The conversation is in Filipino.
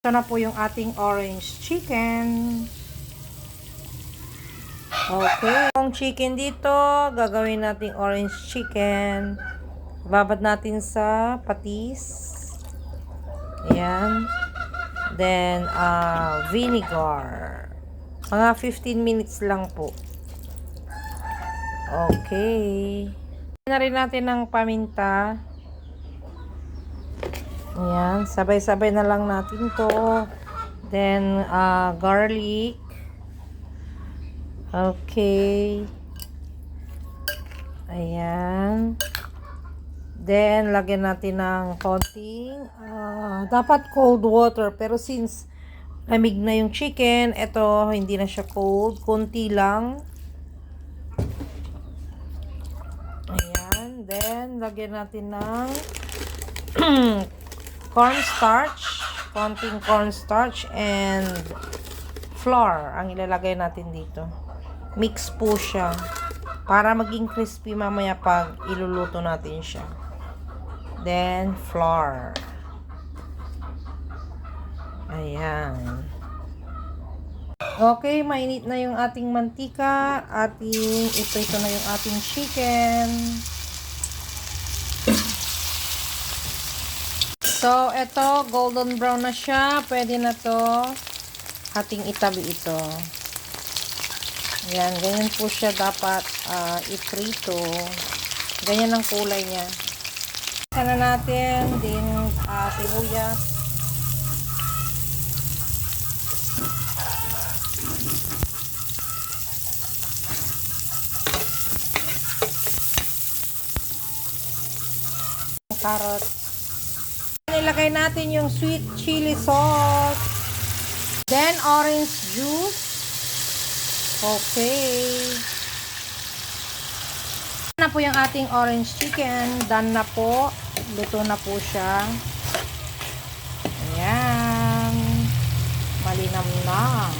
Ito na po yung ating orange chicken. Okay. Yung chicken dito, gagawin natin orange chicken. Babad natin sa patis. Ayan. Then, vinegar. Mga 15 minutes lang po. Okay. Na rin natin ng paminta. Ayan, sabay-sabay na lang natin to. Then, garlic. Okay. Ayan. Then, lagyan natin ng konting, dapat cold water. Pero since lamig na yung chicken, ito, hindi na siya cold. Konti lang. Ayan. Then, lagyan natin ng cornstarch, konting cornstarch and flour ang ilalagay natin dito. Mix po siya para maging crispy mamaya pag iluluto natin siya. Then flour. Ayan. Okay, mainit na yung ating mantika. Ito na yung ating chicken. So, ito, golden brown na siya. Pwede na to. Ating itabi ito. Ayan, ganyan po siya dapat iprito. Ganyan ang kulay niya. Sana natin din sibuyas. Carrots. Nilagay natin yung sweet chili sauce. Then, orange juice. Okay. Na po yung ating orange chicken. Done na po. Luto na po siya. Ayan. Malinam na.